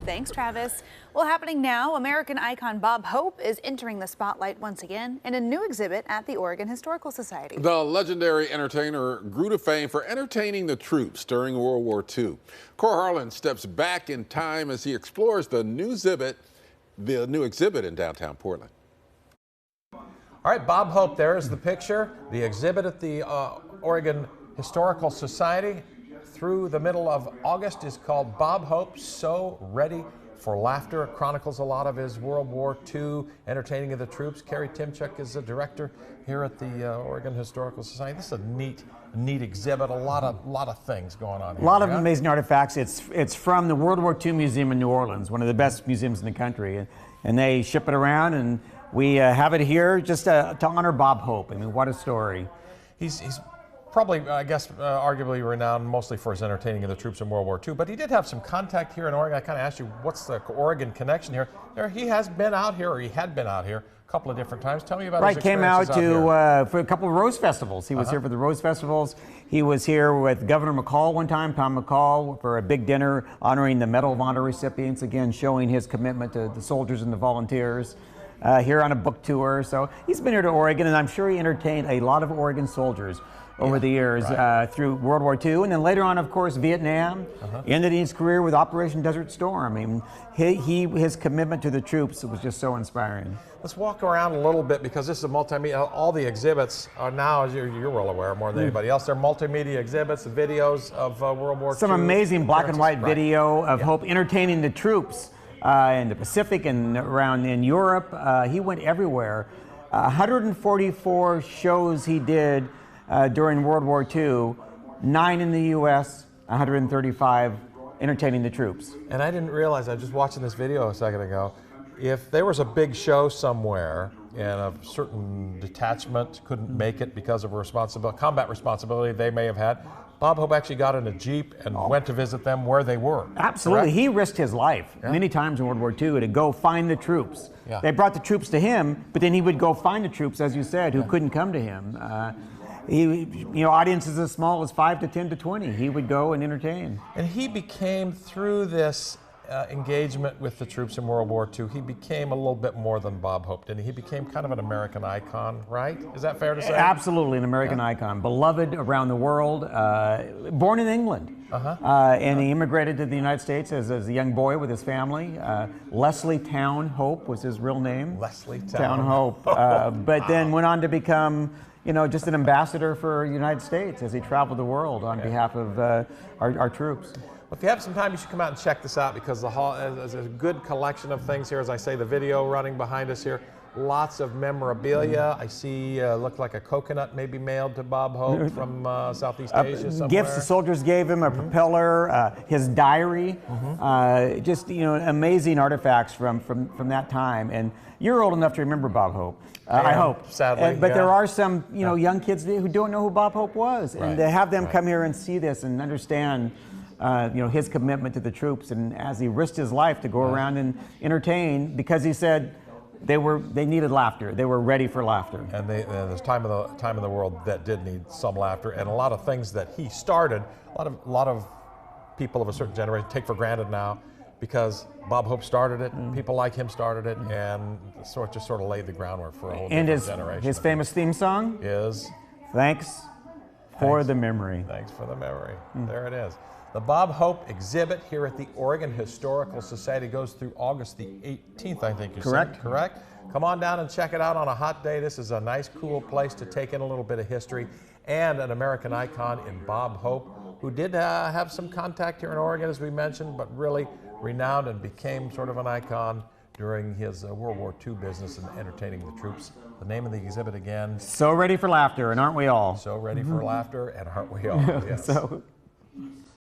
Thanks, Travis. Well, happening now, American icon Bob Hope is entering the spotlight once again in a new exhibit at the Oregon Historical Society. The legendary entertainer grew to fame for entertaining the troops during World War II. Cor Harlan steps back in time as he explores the new exhibit in downtown Portland. All right, Bob Hope, there's the picture. The exhibit at the Oregon Historical Society through the middle of August is called Bob Hope, So Ready for Laughter. It chronicles a lot of his World War II entertaining of the troops. Carrie Timchuk is the director here at the Oregon Historical Society. This is a neat exhibit, a lot of things going on here. A lot of amazing artifacts. It's from the World War II Museum in New Orleans, one of the best museums in the country. And they ship it around, and we have it here just to honor Bob Hope. I mean, what a story. He's probably, I guess, arguably renowned mostly for his entertaining of the troops in World War II, but he did have some contact here in Oregon. I kind of asked you, what's the Oregon connection here? He has been out here, or he had been out here a couple of different times. Tell me about his experiences came out for a couple of Rose Festivals. He was here for the Rose Festivals. He was here with Governor McCall one time, Tom McCall, for a big dinner honoring the Medal of Honor recipients, again showing his commitment to the soldiers and the volunteers. Here on a book tour. So he's been here to Oregon, and I'm sure he entertained a lot of Oregon soldiers over the years through World War II, and then later on, of course, Vietnam. Ended his career with Operation Desert Storm. I mean, his commitment to the troops was just so inspiring. Let's walk around a little bit, because this is a multimedia. All the exhibits are now, as you're well aware more than anybody else, they're multimedia exhibits, videos of World War II. Some amazing black and white video of Hope entertaining the troops in the Pacific and around in Europe. He went everywhere. 144 shows he did during World War II, 9 in the U.S., 135 entertaining the troops. And I didn't realize, I was just watching this video a second ago, if there was a big show somewhere and a certain detachment couldn't make it because of a combat responsibility they may have had, Bob Hope actually got in a Jeep and went to visit them where they were. Absolutely. Correct? He risked his life many times in World War II to go find the troops. They brought the troops to him, but then he would go find the troops, as you said, who couldn't come to him. Audiences as small as 5 to 10 to 20, he would go and entertain. And he became, through this engagement with the troops in World War II, he became a little bit more than Bob Hope, didn't he? He became kind of an American icon, right? Is that fair to say? Absolutely, an American icon, beloved around the world, born in England. And he immigrated to the United States as a young boy with his family. Leslie Town Hope was his real name. Leslie Town Hope. But then went on to become just an ambassador for the United States as he traveled the world on behalf of our troops. Well, if you have some time, you should come out and check this out, because the hall is a good collection of things here. As I say, the video running behind us here, lots of memorabilia. I see looked like a coconut maybe mailed to Bob Hope from Southeast Asia somewhere. Gifts the soldiers gave him, a propeller, his diary, just amazing artifacts from that time. And you're old enough to remember Bob Hope. I hope. Sadly. But there are some young kids who don't know who Bob Hope was. And to have them come here and see this and understand his commitment to the troops, and as he risked his life to go around and entertain, because he said they needed laughter. They were ready for laughter. And there's time in the world that did need some laughter, and a lot of things that he started, a lot of people of a certain generation take for granted now, because Bob Hope started it, people like him started it, and just sort of laid the groundwork for a whole different generation. His famous theme song is Thanks for the Memory. Thanks for the memory. There it is. The Bob Hope exhibit here at the Oregon Historical Society goes through August the 18th, I think you said. Correct? Come on down and check it out on a hot day. This is a nice, cool place to take in a little bit of history, and an American icon in Bob Hope, who did have some contact here in Oregon, as we mentioned, but really renowned and became sort of an icon during his World War II business and entertaining the troops. The name of the exhibit again. So Ready for Laughter, and aren't we all? So Ready for Laughter, and aren't we all? Yes.